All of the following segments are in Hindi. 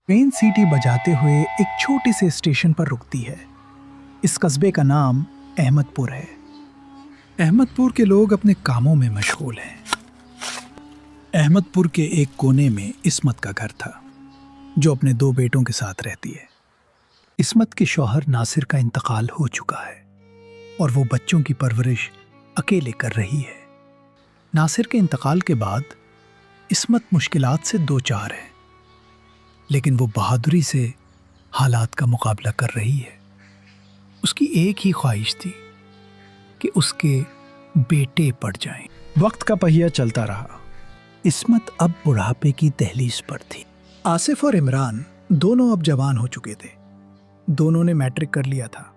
ट्रेन सीटी बजाते हुए एक छोटे से स्टेशन पर रुकती है। इस कस्बे का नाम अहमदपुर है। अहमदपुर के लोग अपने कामों में मशगूल हैं। अहमदपुर के एक कोने में इस्मत का घर था, जो अपने 2 बेटों के साथ रहती है। इस्मत के शौहर नासिर का इंतकाल हो चुका है और वो बच्चों की परवरिश अकेले कर रही है। नासिर के इंतकाल के बाद इस्मत मुश्किलात से दो चार है, लेकिन वो बहादुरी से हालात का मुकाबला कर रही है। उसकी एक ही ख्वाहिश थी कि उसके बेटे पढ़ जाएं। वक्त का पहिया चलता रहा। इस्मत अब बुढ़ापे की दहलीज पर थी। आसिफ और इमरान दोनों अब जवान हो चुके थे। दोनों ने मैट्रिक कर लिया था।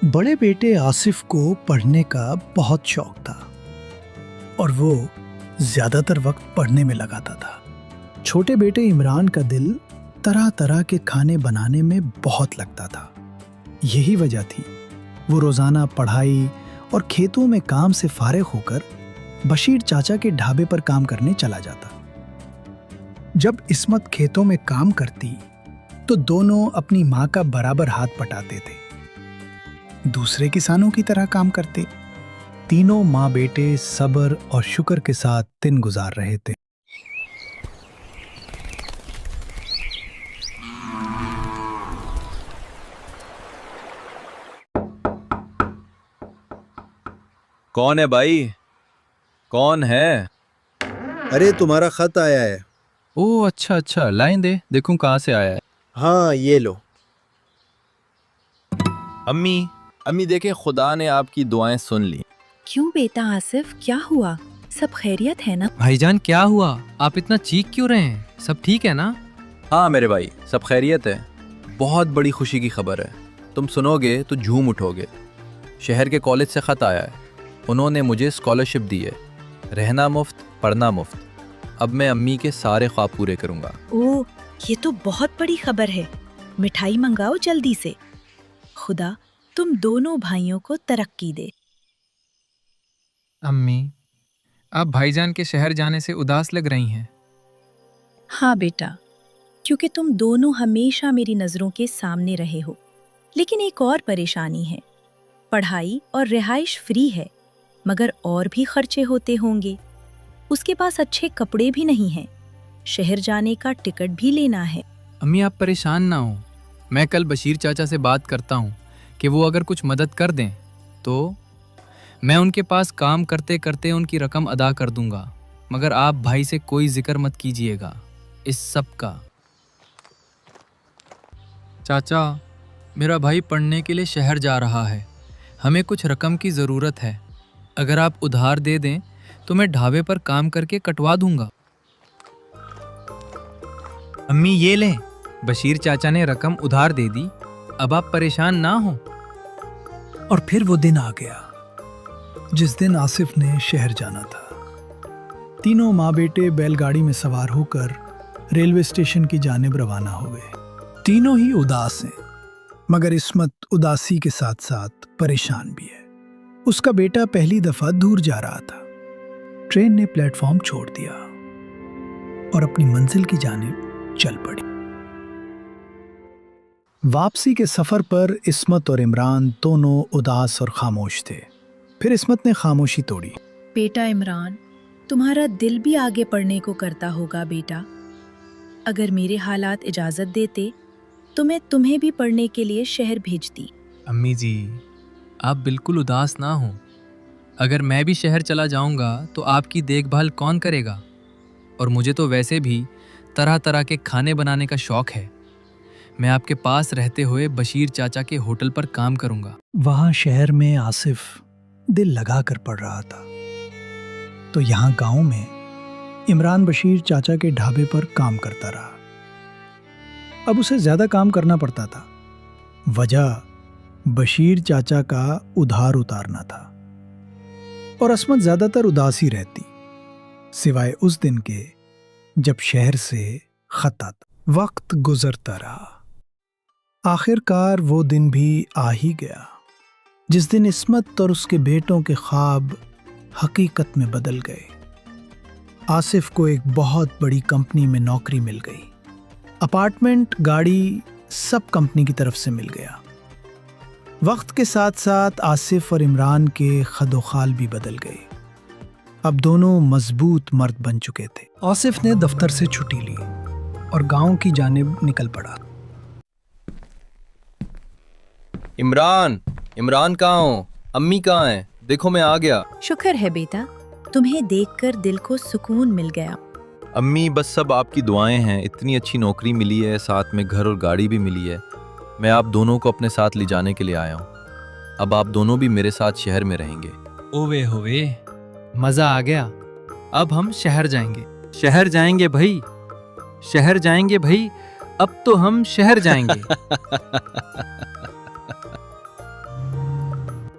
बड़े बेटे आसिफ को पढ़ने का बहुत शौक था और वो ज्यादातर वक्त पढ़ने में लगाता था। छोटे बेटे इमरान का दिल तरह तरह के खाने बनाने में बहुत लगता था। यही वजह थी वो रोजाना पढ़ाई और खेतों में काम से फारिग होकर बशीर चाचा के ढाबे पर काम करने चला जाता। जब इस्मत खेतों में काम करती तो दोनों अपनी माँ का बराबर हाथ पटाते थे। दूसरे किसानों की तरह काम करते। तीनों माँ बेटे सब्र और शुक्र के साथ दिन गुजार रहे थे। कौन है भाई? कौन है? अरे तुम्हारा खत आया है। ओह अच्छा, लाइन दे, देखूं कहाँ से आया है। हाँ ये लो। अम्मी देखे, खुदा ने आपकी दुआएं सुन ली। क्यों बेटा आसिफ, क्या हुआ? सब खैरियत है ना? भाईजान क्या हुआ? आप इतना चीख क्यों रहे हैं? सब ठीक है ना? हाँ मेरे भाई, सब खैरियत है। बहुत बड़ी खुशी की खबर है, तुम सुनोगे तो झूम उठोगे। शहर के कॉलेज से खत आया है। उन्होंने मुझे स्कॉलरशिप दी है, रहना मुफ्त, पढ़ना मुफ्त। अब मैं अम्मी के सारे ख्वाब पूरे करूँगा। ओह, ये तो बहुत बड़ी खबर है। मिठाई मंगाओ जल्दी से। खुदा तुम दोनों भाइयों को तरक्की दे। अम्मी, आप भाईजान के शहर जाने से उदास लग रही हैं। हाँ बेटा, क्योंकि तुम दोनों हमेशा मेरी नज़रों के सामने रहे हो। लेकिन एक और परेशानी है। पढ़ाई और रिहाइश फ्री है, मगर और भी खर्चे होते होंगे। उसके पास अच्छे कपड़े भी नहीं हैं। शहर जाने का टिकट भी लेना है। अम्मी आप परेशान ना हो, मैं कल बशीर चाचा से बात करता हूँ कि वो अगर कुछ मदद कर दें तो मैं उनके पास काम करते करते उनकी रकम अदा कर दूंगा। मगर आप भाई से कोई जिक्र मत कीजिएगा इस सब का। चाचा, मेरा भाई पढ़ने के लिए शहर जा रहा है। हमें कुछ रकम की ज़रूरत है। अगर आप उधार दे दें तो मैं ढाबे पर काम करके कटवा दूंगा। अम्मी ये लें, बशीर चाचा ने रकम उधार दे दी। अब आप परेशान ना हो। और फिर वो दिन आ गया जिस दिन आसिफ ने शहर जाना था। तीनों माँ बेटे बैलगाड़ी में सवार होकर रेलवे स्टेशन की जानिब रवाना हो गए। तीनों ही उदास हैं, मगर इस्मत उदासी के साथ साथ परेशान भी है। उसका बेटा पहली दफा दूर जा रहा था। ट्रेन ने प्लेटफॉर्म छोड़ दिया और अपनी मंजिल की जानिब चल पड़ी। वापसी के सफर पर इस्मत और इमरान दोनों उदास और खामोश थे। फिर इस्मत ने खामोशी तोड़ी। बेटा इमरान, तुम्हारा दिल भी आगे पढ़ने को करता होगा बेटा। अगर मेरे हालात इजाज़त देते तो मैं तुम्हें भी पढ़ने के लिए शहर भेजती। अम्मी जी, आप बिल्कुल उदास ना हो। अगर मैं भी शहर चला जाऊंगा तो आपकी देखभाल कौन करेगा? और मुझे तो वैसे भी तरह तरह के खाने बनाने का शौक है। मैं आपके पास रहते हुए बशीर चाचा के होटल पर काम करूंगा। वहां शहर में आसिफ दिल लगा कर पढ़ रहा था, तो यहाँ गांव में इमरान बशीर चाचा के ढाबे पर काम करता रहा। अब उसे ज्यादा काम करना पड़ता था। वजह बशीर चाचा का उधार उतारना था। और अस्मत ज्यादातर उदास ही रहती, सिवाय उस दिन के जब शहर से खत आता। वक्त गुजरता रहा। आखिरकार वो दिन भी आ ही गया जिस दिन इस्मत और उसके बेटों के ख्वाब हकीकत में बदल गए। आसिफ को एक बहुत बड़ी कंपनी में नौकरी मिल गई। अपार्टमेंट, गाड़ी, सब कंपनी की तरफ से मिल गया। वक्त के साथ साथ आसिफ और इमरान के खदोखाल भी बदल गए। अब दोनों मजबूत मर्द बन चुके थे। आसिफ ने दफ्तर से छुट्टी ली और गांव की जानिब निकल पड़ा। इमरान, इमरान कहाँ हो? अम्मी कहाँ हैं? देखो मैं आ गया। शुक्र है बेटा, तुम्हें देखकर दिल को सुकून मिल गया। अम्मी बस सब आपकी दुआएं हैं। इतनी अच्छी नौकरी मिली है, साथ में घर और गाड़ी भी मिली है। मैं आप दोनों को अपने साथ ले जाने के लिए आया हूँ। अब आप दोनों भी मेरे साथ शहर में रहेंगे। ओवे होवे, मजा आ गया। अब हम शहर जाएंगे। शहर जाएंगे भाई, शहर जाएंगे भाई। अब तो हम शहर जाएंगे।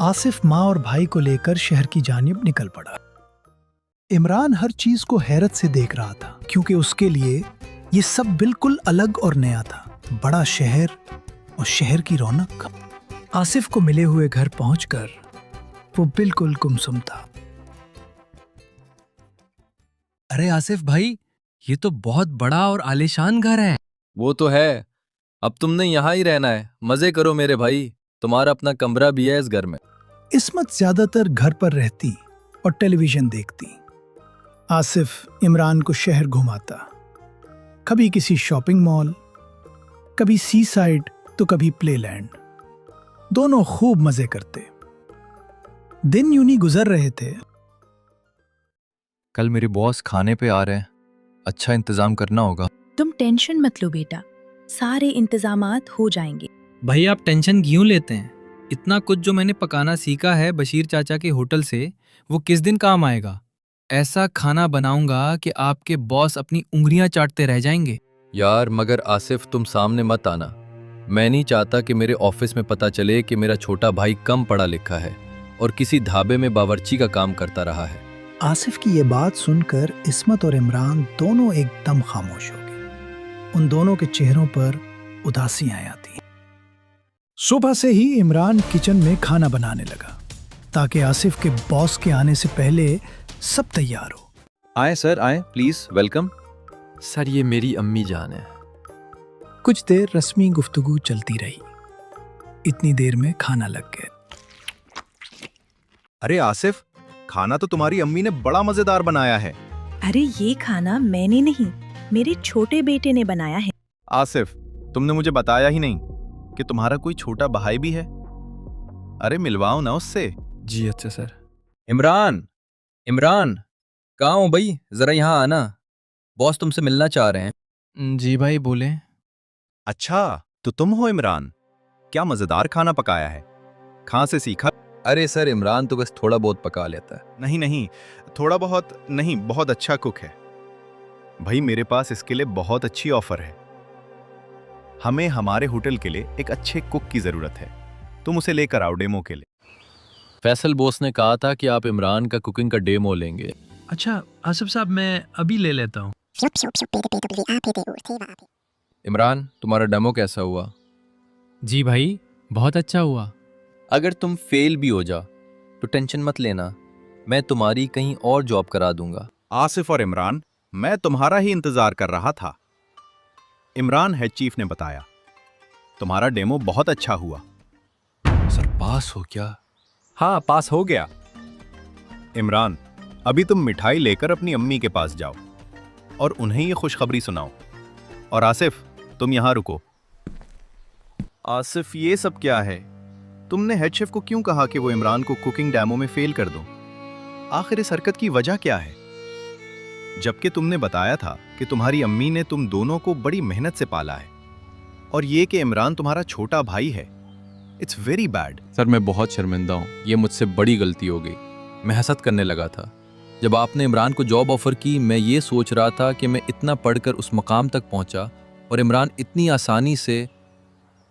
आसिफ माँ और भाई को लेकर शहर की जानिब निकल पड़ा। इमरान हर चीज को हैरत से देख रहा था, क्योंकि उसके लिए ये सब बिल्कुल अलग और नया था। बड़ा शहर और शहर की रौनक। आसिफ को मिले हुए घर पहुंचकर वो बिल्कुल गुमसुम था। अरे आसिफ भाई, ये तो बहुत बड़ा और आलीशान घर है। वो तो है। अब तुमने यहाँ ही रहना है। मजे करो मेरे भाई, तुम्हारा अपना कमरा भी है इस घर में। इस्मत ज्यादातर घर पर रहती और टेलीविजन देखती। आसिफ इमरान को शहर घुमाता, कभी किसी शॉपिंग मॉल, कभी सी साइड तो कभी प्लेलैंड। दोनों खूब मजे करते। दिन यूं ही गुजर रहे थे। कल मेरे बॉस खाने पे आ रहे हैं, अच्छा इंतजाम करना होगा। तुम टेंशन मत लो बेटा, सारे इंतजामात हो जाएंगे। भाई आप टेंशन क्यों लेते हैं? इतना कुछ जो मैंने पकाना सीखा है बशीर चाचा के होटल से, वो किस दिन काम आएगा? ऐसा खाना बनाऊंगा कि आपके बॉस अपनी उंगलियां चाटते रह जाएंगे। यार मगर आसिफ, तुम सामने मत आना। मैं नहीं चाहता कि मेरे ऑफिस में पता चले कि मेरा छोटा भाई कम पढ़ा लिखा है और किसी ढाबे में बावर्ची का काम करता रहा है। आसिफ की ये बात सुनकर इस्मत और इमरान दोनों एकदम खामोश हो गए। उन दोनों के चेहरों पर उदासियां आती। सुबह से ही इमरान किचन में खाना बनाने लगा, ताकि आसिफ के बॉस के आने से पहले सब तैयार हो। आए सर, आए, प्लीज वेलकम। सर ये मेरी अम्मी जान है। कुछ देर रस्मी गुफ्तगू चलती रही। इतनी देर में खाना लग गया। अरे आसिफ, खाना तो तुम्हारी अम्मी ने बड़ा मजेदार बनाया है। अरे ये खाना मैंने नहीं, मेरे छोटे बेटे ने बनाया है। आसिफ, तुमने मुझे बताया ही नहीं कि तुम्हारा कोई छोटा भाई भी है। अरे मिलवाओ ना उससे। जी अच्छा सर। इमरान, इमरान कहाँ हो भाई? जरा यहाँ आना, बॉस तुमसे मिलना चाह रहे हैं। जी भाई बोले। अच्छा, तो तुम हो इमरान? क्या मजेदार खाना पकाया है, कहाँ से सीखा? अरे सर, इमरान तो बस थोड़ा बहुत पका लेता है। नहीं नहीं, थोड़ा बहुत नहीं, बहुत अच्छा कुक है भाई। मेरे पास इसके लिए बहुत अच्छी ऑफर है। हमें हमारे होटल के लिए एक अच्छे कुक की जरूरत है। तुम उसे लेकर आओ डेमो के लिए। फैसल बॉस ने कहा था कि आप इमरान का कुकिंग का डेमो लेंगे। अच्छा आसिफ साहब, मैं अभी ले लेता हूँ। इमरान, तुम्हारा डेमो कैसा हुआ? जी भाई, बहुत अच्छा हुआ। अगर तुम फेल भी हो जा तो टेंशन मत लेना, मैं तुम्हारी कहीं और जॉब करा दूंगा। आसिफ और इमरान, मैं तुम्हारा ही इंतजार कर रहा था। इमरान हेड चीफ ने बताया, तुम्हारा डेमो बहुत अच्छा हुआ। सर पास हो क्या? हाँ, पास हो गया। इमरान, अभी तुम मिठाई लेकर अपनी अम्मी के पास जाओ और उन्हें ये खुशखबरी सुनाओ। और आसिफ, तुम यहां रुको। आसिफ, ये सब क्या है? तुमने हेड शेफ को क्यों कहा कि वो इमरान को कुकिंग डेमो में फेल कर दो? आखिर इस हरकत की वजह क्या है? जबकि तुमने बताया था कि तुम्हारी अम्मी ने तुम दोनों को बड़ी मेहनत से पाला है, और ये कि इमरान तुम्हारा छोटा भाई है। It's very bad. सर मैं बहुत शर्मिंदा हूँ, ये मुझसे बड़ी गलती हो गई। मैं हसद करने लगा था। जब आपने इमरान को जॉब ऑफर की, मैं ये सोच रहा था कि मैं इतना पढ़कर उस मकाम तक पहुँचा और इमरान इतनी आसानी से।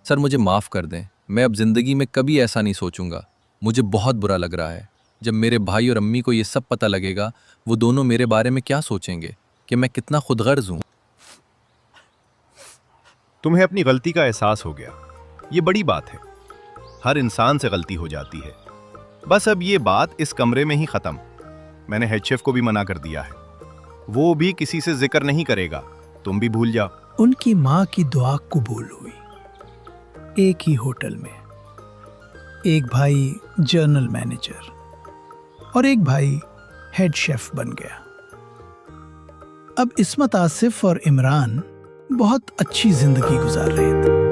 सर मुझे माफ़ कर दें, मैं अब ज़िंदगी में कभी ऐसा नहीं सोचूंगा। मुझे बहुत बुरा लग रहा है। जब मेरे भाई और अम्मी को ये सब पता लगेगा, वो दोनों मेरे बारे में क्या सोचेंगे कि मैं कितना खुदगर्ज हूँ। तुम्हें अपनी गलती का एहसास हो गया, ये बड़ी बात है। हर इंसान से गलती हो जाती है। बस अब ये बात इस कमरे में ही खत्म। मैंने हेड शेफ को भी मना कर दिया है, वो भी किसी से जिक्र नहीं करेगा। तुम भी भूल जाओ। उनकी माँ की दुआ कबूल हुई। एक ही होटल में एक भाई जर्नल मैनेजर और एक भाई हेड शेफ बन गया। अब इस्मत, आसिफ और इमरान बहुत अच्छी जिंदगी गुजार रहे थे।